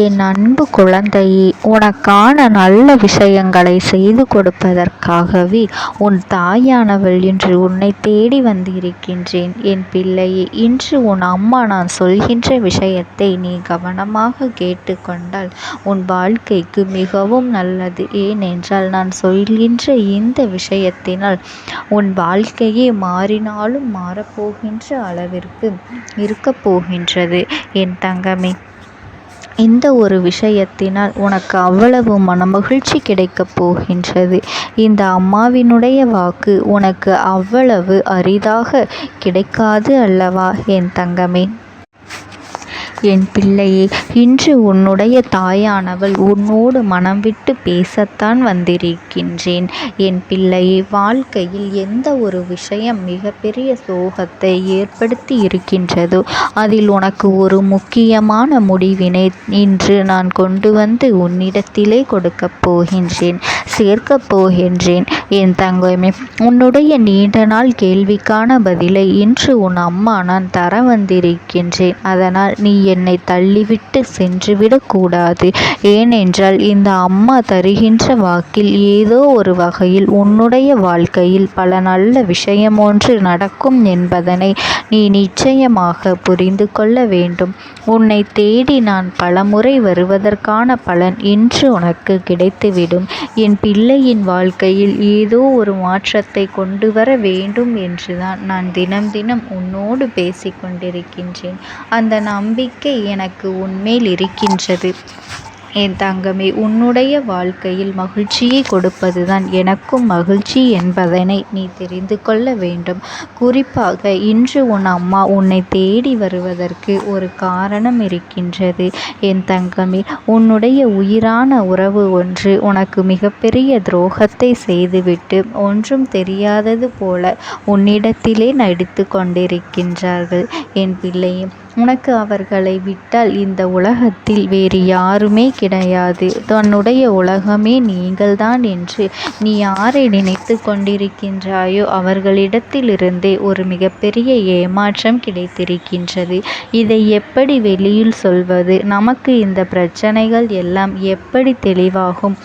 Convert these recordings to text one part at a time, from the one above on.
என் அன்பு குழந்தையே, உனக்கான நல்ல விஷயங்களை செய்து கொடுப்பதற்காகவே உன் தாயானவள் இன்று உன்னை தேடி வந்திருக்கின்றேன். என் பிள்ளையே, இன்று உன் அம்மா நான் சொல்கின்ற விஷயத்தை நீ கவனமாக கேட்டுக்கொண்டால் உன் வாழ்க்கைக்கு மிகவும் நல்லது. ஏனென்றால் நான் சொல்கின்ற இந்த விஷயத்தினால் உன் வாழ்க்கையே மாறினாலும் மாறப்போகின்ற அளவிற்கு இருக்கப் போகின்றது. என் தங்கமே, இந்த ஒரு விஷயத்தினால் உனக்கு அவ்வளவு மனமகிழ்ச்சி கிடைக்கப் போகின்றது. இந்த அம்மாவினுடைய வாக்கு உனக்கு அவ்வளவு அரிதாக கிடைக்காது அல்லவா என் தங்கமே? என் பிள்ளையே, இன்று உன்னுடைய தாயானவள் உன்னோடு மனம் விட்டு பேசத்தான் வந்திருக்கின்றேன். என் பிள்ளையே, வாழ்க்கையில் எந்த ஒரு விஷயம் மிகப்பெரிய சோகத்தை ஏற்படுத்தி இருக்கின்றதோ அதில் உனக்கு ஒரு முக்கியமான முடிவினை இன்று நான் கொண்டு வந்து உன்னிடத்திலே கொடுக்கப் போகின்றேன், சேர்க்கப் போகின்றேன். என் தங்கமே, உன்னுடைய நீண்ட நாள் கேள்விக்கான பதிலை இன்று உன் அம்மா நான் தர வந்திருக்கின்றேன். அதனால் நீ என்னை தள்ளிவிட்டு சென்றுவிடக்கூடாது. ஏனென்றால் இந்த அம்மா தருகின்ற வாக்கில் ஏதோ ஒரு வகையில் உன்னுடைய வாழ்க்கையில் பல நல்ல விஷயம் ஒன்று நடக்கும் என்பதனை நீ நிச்சயமாக புரிந்து கொள்ள வேண்டும். உன்னை தேடி நான் பலமுறை வருவதற்கான பலன் இன்று உனக்கு கிடைத்துவிடும். என் பிள்ளையின் வாழ்க்கையில் ஏதோ ஒரு மாற்றத்தை கொண்டு வர வேண்டும் என்றுதான் நான் தினம் தினம் உன்னோடு பேசிக்கொண்டிருக்கின்றேன். அந்த நம்பிக்கை எனக்கு உன்மேல் இருக்கின்றது. என் தங்கமே, உன்னுடைய வாழ்க்கையில் மகிழ்ச்சியை கொடுப்பதுதான் எனக்கும் மகிழ்ச்சி என்பதனை நீ தெரிந்து கொள்ள வேண்டும். குறிப்பாக இன்று உன் அம்மா உன்னை தேடி வருவதற்கு ஒரு காரணம் இருக்கின்றது. என் தங்கமே, உன்னுடைய உயிரான உறவு ஒன்று உனக்கு மிகப்பெரிய துரோகத்தை செய்துவிட்டு ஒன்றும் தெரியாதது போல உன்னிடத்திலே நடித்து கொண்டிருக்கின்றார்கள். என் பிள்ளையே, உனக்கு அவர்களை விட்டால் இந்த உலகத்தில் வேறு யாருமே கிடையாது. தன்னுடைய உலகமே நீங்கள்தான் என்று நீ யாரை நினைத்து கொண்டிருக்கின்றாயோ அவர்களிடத்திலிருந்தே ஒரு மிகப்பெரிய ஏமாற்றம் கிடைத்திருக்கின்றது. இதை எப்படி வெளியில் சொல்வது? நமக்கு இந்த பிரச்சனைகள் எல்லாம் எப்படி தெளிவாகும்?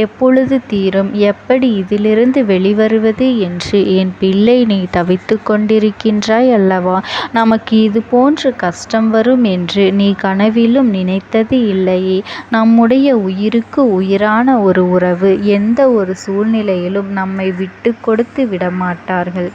எப்பொழுது தீரும்? எப்படி இதிலிருந்து வெளிவருவது என்று என் பிள்ளை நீ தவித்து கொண்டிருக்கின்றாய் அல்லவா? நமக்கு இது போன்ற கஷ்டம் வரும் என்று நீ கனவிலும் நினைத்தது இல்லையே. நம்முடைய உயிருக்கு உயிரான ஒரு உறவு எந்த ஒரு சூழ்நிலையிலும் நம்மை விட்டு கொடுத்து விடமாட்டார்கள்.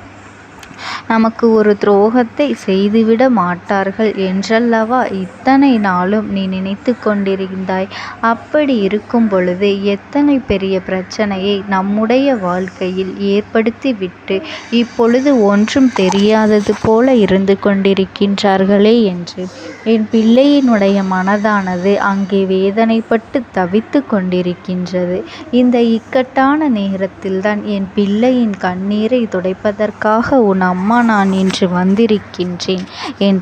நமக்கு ஒரு துரோகத்தை செய்துவிட மாட்டார்கள் என்றல்லவா இத்தனை நாளும் நீ நினைத்து கொண்டிருந்தாய். அப்படி இருக்கும் பொழுது எத்தனை பெரிய பிரச்சனையை நம்முடைய வாழ்க்கையில் ஏற்படுத்திவிட்டு இப்பொழுது ஒன்றும் தெரியாதது போல இருந்து கொண்டிருக்கின்றார்களே என்று என் பிள்ளையினுடைய மனதானது அங்கே வேதனைப்பட்டு தவித்து கொண்டிருக்கின்றது. இந்த இக்கட்டான நேரத்தில்தான் என் பிள்ளையின் கண்ணீரை துடைப்பதற்காக உன் அம்மா நான் இன்று வந்திருக்கின்றேன். என்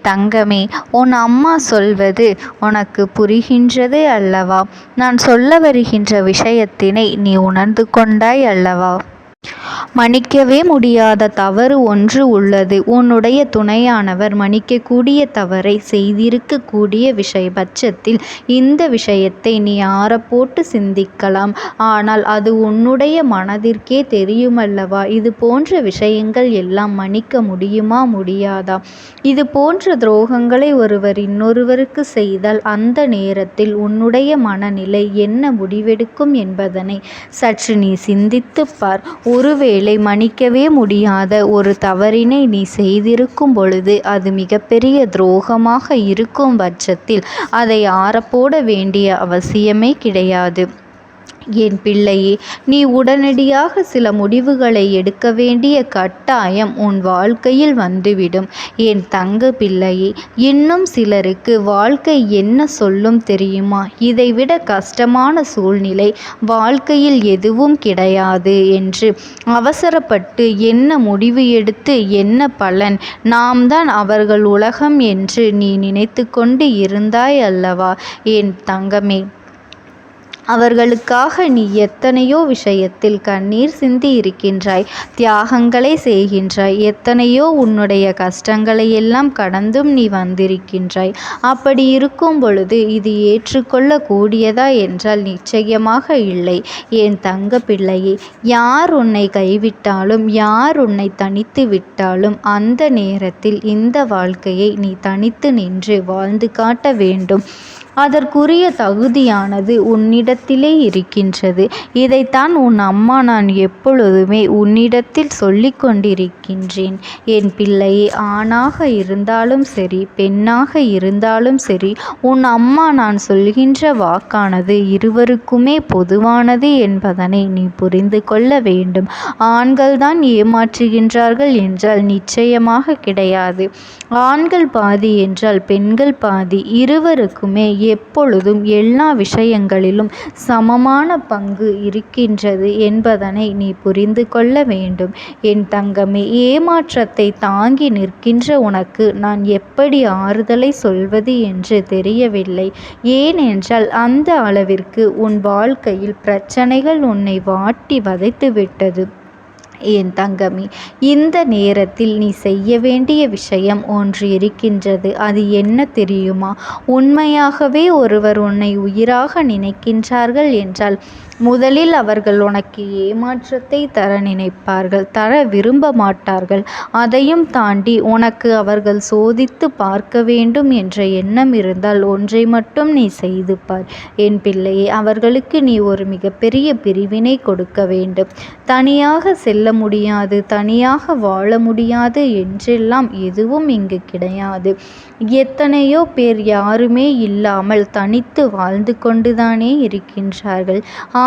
தங்கமே, உன் அம்மா சொல்வது உனக்கு புரிகின்றது அல்லவா? நான் சொல்ல வருகின்ற விஷயத்தினை நீ உணர்ந்து கொண்டாய் அல்லவா? மன்னிக்கவே முடியாத தவறு ஒன்று உள்ளது. உன்னுடைய துணையானவர் மன்னிக்கக்கூடிய தவறை செய்திருக்கக்கூடிய பட்சத்தில் இந்த விஷயத்தை நீ ஆறப்போட்டு சிந்திக்கலாம். ஆனால் அது உன்னுடைய மனதிற்கே தெரியுமல்லவா இது போன்ற விஷயங்கள் எல்லாம் மன்னிக்க முடியுமா முடியாதா? இது போன்ற துரோகங்களை ஒருவர் இன்னொருவருக்கு செய்தால் அந்த நேரத்தில் உன்னுடைய மனநிலை என்ன முடிவெடுக்கும் என்பதனை சற்று நீ சிந்தித்துப் பார். ஒருவேளை மன்னிக்கவே முடியாத ஒரு தவறினை நீ செய்திருக்கும் பொழுது அது மிகப்பெரிய துரோகமாக இருக்கும் பட்சத்தில் அதை ஆறப்போட வேண்டிய அவசியமே கிடையாது. என் பிள்ளையே, நீ உடனடியாக சில முடிவுகளை எடுக்க வேண்டிய கட்டாயம் உன் வாழ்க்கையில் வந்துவிடும். என் தங்க பிள்ளையே, இன்னும் சிலருக்கு வாழ்க்கை என்ன சொல்லும் தெரியுமா? இதைவிட கஷ்டமான சூழ்நிலை வாழ்க்கையில் எதுவும் கிடையாது என்று அவசரப்பட்டு என்ன முடிவு எடுத்து என்ன பலன்? நாம் தான் அவர்கள் உலகம் என்று நீ நினைத்து கொண்டு இருந்தாய் அல்லவா? என் தங்கமே, அவர்களுக்காக நீ எத்தனையோ விஷயத்தில் கண்ணீர் சிந்தி இருக்கின்றாய், தியாகங்களை செய்கின்றாய், எத்தனையோ உன்னுடைய கஷ்டங்களை எல்லாம் கடந்தும் நீ வந்திருக்கின்றாய். அப்படி இருக்கும் பொழுது இது ஏற்றுக்கொள்ள கூடியதா என்றால் நிச்சயமாக இல்லை. என் தங்க பிள்ளையே, யார் உன்னை கைவிட்டாலும், யார் உன்னை தனித்து விட்டாலும், அந்த நேரத்தில் இந்த வாழ்க்கையை நீ தனித்து நின்று வாழ்ந்து காட்ட வேண்டும். அதற்குரிய தகுதியானது உன்னிடத்திலே இருக்கின்றது. இதைத்தான் உன் அம்மா நான் எப்பொழுதுமே உன்னிடத்தில் சொல்லி கொண்டிருக்கின்றேன். என் பிள்ளையே, ஆணாக இருந்தாலும் சரி, பெண்ணாக இருந்தாலும் சரி, உன் அம்மா நான் சொல்கின்ற வாக்கானது இருவருக்குமே பொதுவானது என்பதனை நீ புரிந்து கொள்ள வேண்டும். ஆண்கள் தான் ஏமாற்றுகின்றார்கள் என்றால் நிச்சயமாக கிடையாது. ஆண்கள் பாதி என்றால் பெண்கள் பாதி. இருவருக்குமே எப்பொழுதும் எல்லா விஷயங்களிலும் சமமான பங்கு இருக்கின்றது என்பதனை நீ புரிந்து கொள்ள வேண்டும். என் தங்கமே, ஏமாற்றத்தை தாங்கி நிற்கின்ற உனக்கு நான் எப்படி ஆறுதலை சொல்வது என்று தெரியவில்லை. ஏனென்றால் அந்த அளவிற்கு உன் வாழ்க்கையில் பிரச்சனைகள் உன்னை வாட்டி வதைத்து விட்டது. என் தங்கமே, இந்த நேரத்தில் நீ செய்ய வேண்டிய விஷயம் ஒன்று இருக்கின்றது. அது என்ன தெரியுமா? உண்மையாகவே ஒருவர் உன்னை உயிராக நினைக்கின்றார்கள் என்றால் முதலில் அவர்கள் உனக்கு ஏமாற்றத்தை தர நினைப்பார்கள், தர விரும்ப மாட்டார்கள். அதையும் தாண்டி உனக்கு அவர்கள் சோதித்து பார்க்க வேண்டும் என்ற எண்ணம் இருந்தால் ஒன்றை மட்டும் நீ செய்து பார் என் பிள்ளையே. அவர்களுக்கு நீ ஒரு மிகப்பெரிய பிரிவினை கொடுக்க வேண்டும். தனியாக செல்ல முடியாது, தனியாக வாழ முடியாது என்றெல்லாம் எதுவும் இங்கு கிடையாது. எத்தனையோ பேர் யாருமே இல்லாமல் தனித்து வாழ்ந்து கொண்டுதானே இருக்கின்றார்கள்.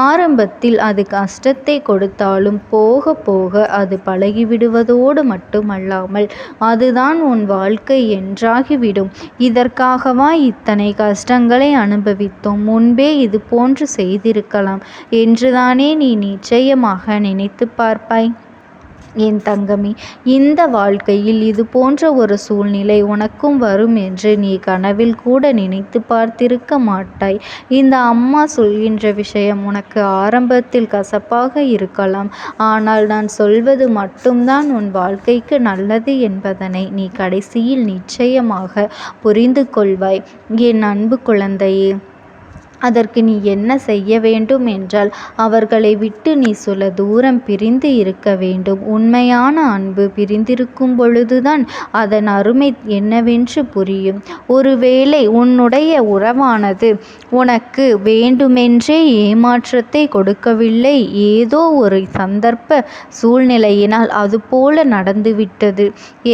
ஆரம்பத்தில் அது கஷ்டத்தை கொடுத்தாலும் போக போக அது பழகிவிடுவதோடு மட்டுமல்லாமல் அதுதான் உன் வாழ்க்கை என்றாகிவிடும். இதற்காகவா இத்தனை கஷ்டங்களை அனுபவித்தோம், முன்பே இது போன்று செய்திருக்கலாம் என்றுதானே நீ நிச்சயமாக நினைத்து பார்ப்பாய். என் தங்கமே, இந்த வாழ்க்கையில் இது போன்ற ஒரு சூழ்நிலை உனக்கும் வரும் என்று நீ கனவில் கூட நினைத்து பார்த்திருக்க மாட்டாய். இந்த அம்மா சொல்கின்ற விஷயம் உனக்கு ஆரம்பத்தில் கசப்பாக இருக்கலாம். ஆனால் நான் சொல்வது மட்டும்தான் உன் வாழ்க்கைக்கு நல்லது என்பதனை நீ கடைசியில் நிச்சயமாக புரிந்து கொள்வாய். என் அன்பு குழந்தையே, அதற்கு நீ என்ன செய்ய வேண்டும் என்றால் அவர்களை விட்டு நீ சில தூரம் பிரிந்து இருக்க வேண்டும். உண்மையான அன்பு பிரிந்திருக்கும் பொழுதுதான் அதன் அருமை என்னவென்று புரியும். ஒருவேளை உன்னுடைய உறவானது உனக்கு வேண்டுமென்றே ஏமாற்றத்தை கொடுக்கவில்லை, ஏதோ ஒரு சந்தர்ப்ப சூழ்நிலையினால் அதுபோல நடந்துவிட்டது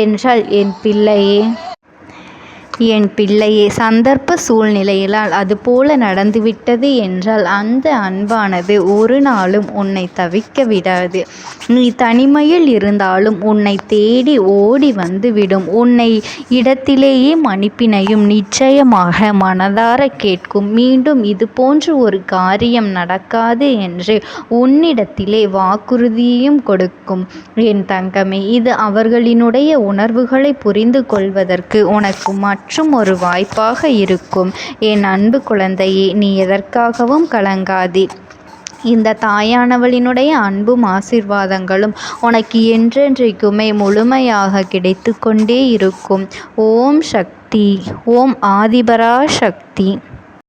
என்றால் என் பிள்ளையே, சந்தர்ப்ப சூழ்நிலையிலால் அதுபோல நடந்துவிட்டது என்றால் அந்த அன்பானது ஒரு நாளும் உன்னை தவிக்க விடாது. நீ தனிமையில் இருந்தாலும் உன்னை தேடி ஓடி வந்துவிடும். உன்னை இடத்திலேயே மன்னிப்பினையும் நிச்சயமாக மனதார கேட்கும். மீண்டும் இது போன்ற ஒரு காரியம் நடக்காது என்று உன்னிடத்திலே வாக்குறுதியையும் கொடுக்கும். என் தங்கமே, இது அவர்களினுடைய உணர்வுகளை புரிந்து கொள்வதற்கு உனக்கு மற்றும் ஒரு வாய்ப்பாக இருக்கும். என் அன்பு குழந்தையே, நீ எதற்காகவும் கலங்காதே. இந்த தாயானவளினுடைய அன்பும் ஆசீர்வாதங்களும் உனக்கு என்றென்றைக்குமே முழுமையாக கிடைத்து கொண்டே இருக்கும். ஓம் சக்தி. ஓம் ஆதிபரா சக்தி.